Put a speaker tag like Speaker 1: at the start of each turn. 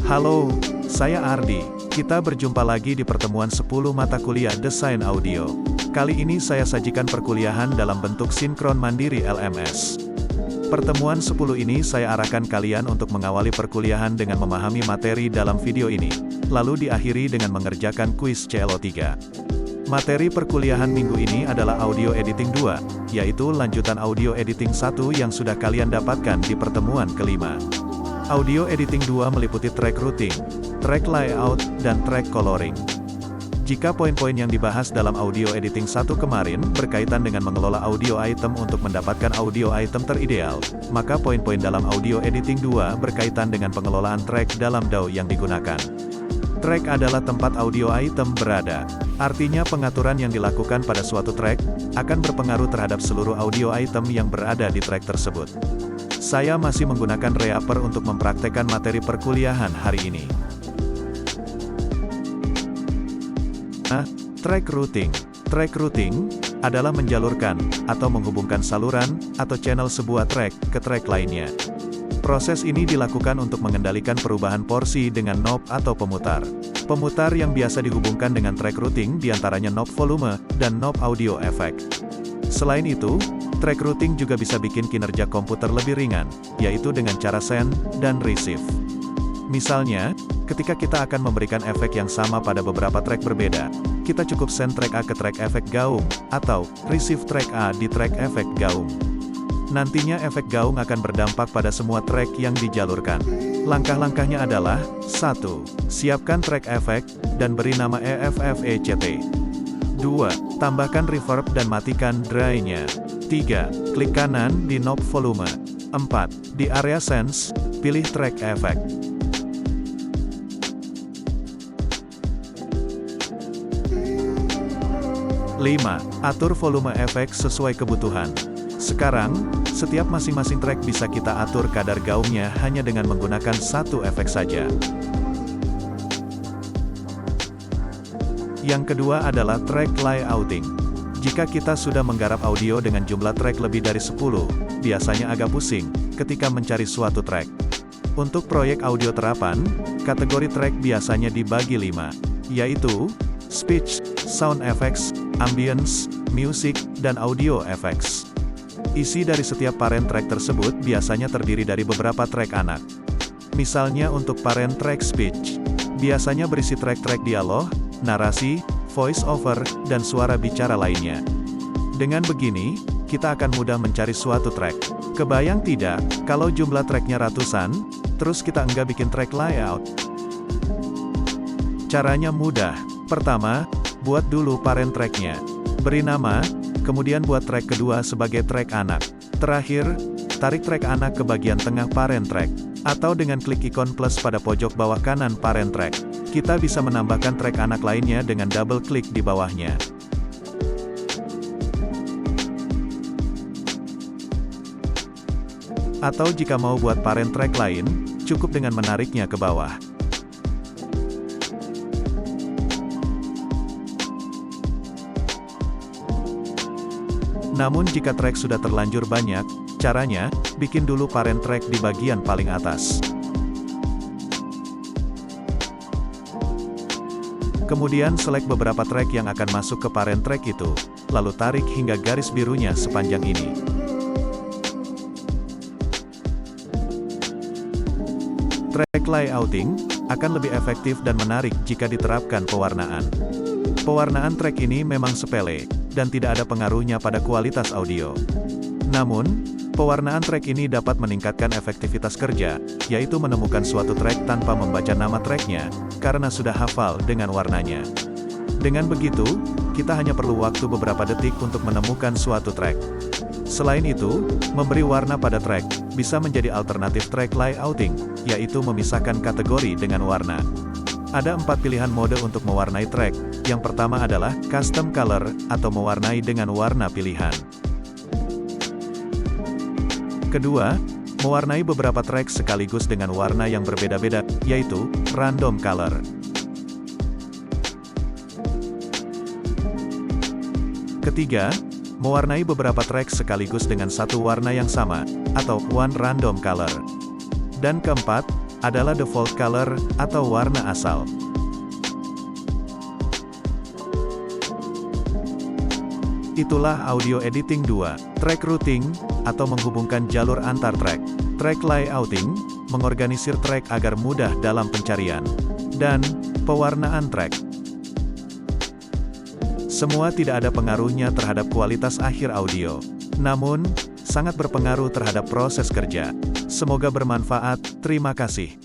Speaker 1: Halo, saya Ardi. Kita berjumpa lagi di pertemuan 10 mata kuliah Desain Audio. Kali ini saya sajikan perkuliahan dalam bentuk sinkron mandiri LMS. Pertemuan 10 ini saya arahkan kalian untuk mengawali perkuliahan dengan memahami materi dalam video ini, lalu diakhiri dengan mengerjakan kuis CLO3. Materi perkuliahan minggu ini adalah Audio Editing 2, yaitu lanjutan Audio Editing 1 yang sudah kalian dapatkan di pertemuan kelima. Audio Editing 2 meliputi track routing, track layout, dan track coloring. Jika poin-poin yang dibahas dalam Audio Editing 1 kemarin berkaitan dengan mengelola audio item untuk mendapatkan audio item terideal, maka poin-poin dalam Audio Editing 2 berkaitan dengan pengelolaan track dalam DAW yang digunakan. Track adalah tempat audio item berada. Artinya pengaturan yang dilakukan pada suatu track akan berpengaruh terhadap seluruh audio item yang berada di track tersebut. Saya masih menggunakan Reaper untuk mempraktekkan materi perkuliahan hari ini. Track routing. Track routing adalah menjalurkan atau menghubungkan saluran atau channel sebuah track ke track lainnya. Proses ini dilakukan untuk mengendalikan perubahan porsi dengan knob atau pemutar. Pemutar yang biasa dihubungkan dengan track routing diantaranya knob volume dan knob audio effect. Selain itu, track routing juga bisa bikin kinerja komputer lebih ringan, yaitu dengan cara send dan receive. Misalnya, ketika kita akan memberikan efek yang sama pada beberapa track berbeda, kita cukup send track A ke track efek gaung, atau receive track A di track efek gaung. Nantinya efek gaung akan berdampak pada semua track yang dijalurkan. Langkah-langkahnya adalah: 1. Siapkan track efek, dan beri nama EFFECT. 2. Tambahkan reverb dan matikan dry-nya. 3. Klik kanan di knob volume. 4. Di area sense, pilih track effect. 5. Atur volume efek sesuai kebutuhan. Sekarang, setiap masing-masing track bisa kita atur kadar gaungnya hanya dengan menggunakan satu efek saja. Yang kedua adalah track layouting. Jika kita sudah menggarap audio dengan jumlah track lebih dari 10, biasanya agak pusing ketika mencari suatu track. Untuk proyek audio terapan, kategori track biasanya dibagi 5, yaitu speech, sound effects, ambience, music, dan audio effects. Isi dari setiap parent track tersebut biasanya terdiri dari beberapa track anak. Misalnya untuk parent track speech, biasanya berisi track-track dialog, narasi, voice over, dan suara bicara lainnya. Dengan begini, kita akan mudah mencari suatu track. Kebayang tidak, kalau jumlah tracknya ratusan, terus kita enggak bikin track layout? Caranya mudah. Pertama, buat dulu parent tracknya. Beri nama, kemudian buat track kedua sebagai track anak. Terakhir, tarik track anak ke bagian tengah parent track. Atau dengan klik ikon plus pada pojok bawah kanan parent track. Kita bisa menambahkan track anak lainnya dengan double klik di bawahnya. Atau jika mau buat parent track lain, cukup dengan menariknya ke bawah. Namun jika track sudah terlanjur banyak, caranya, bikin dulu parent track di bagian paling atas. Kemudian select beberapa track yang akan masuk ke parent track itu, lalu tarik hingga garis birunya sepanjang ini. Track layouting akan lebih efektif dan menarik jika diterapkan pewarnaan. Pewarnaan track ini memang sepele, dan tidak ada pengaruhnya pada kualitas audio. Namun, pewarnaan track ini dapat meningkatkan efektivitas kerja, yaitu menemukan suatu track tanpa membaca nama tracknya, karena sudah hafal dengan warnanya. Dengan begitu, kita hanya perlu waktu beberapa detik untuk menemukan suatu track. Selain itu, memberi warna pada track, bisa menjadi alternatif track layouting, yaitu memisahkan kategori dengan warna. Ada 4 pilihan mode untuk mewarnai track. Yang pertama adalah custom color, atau mewarnai dengan warna pilihan. Kedua, mewarnai beberapa track sekaligus dengan warna yang berbeda-beda, yaitu random color. Ketiga, mewarnai beberapa track sekaligus dengan satu warna yang sama, atau one random color. Dan keempat, adalah default color, atau warna asal. Itulah audio editing 2, track routing, atau menghubungkan jalur antar track. Track layouting, mengorganisir track agar mudah dalam pencarian. Dan, pewarnaan track. Semua tidak ada pengaruhnya terhadap kualitas akhir audio. Namun, sangat berpengaruh terhadap proses kerja. Semoga bermanfaat, terima kasih.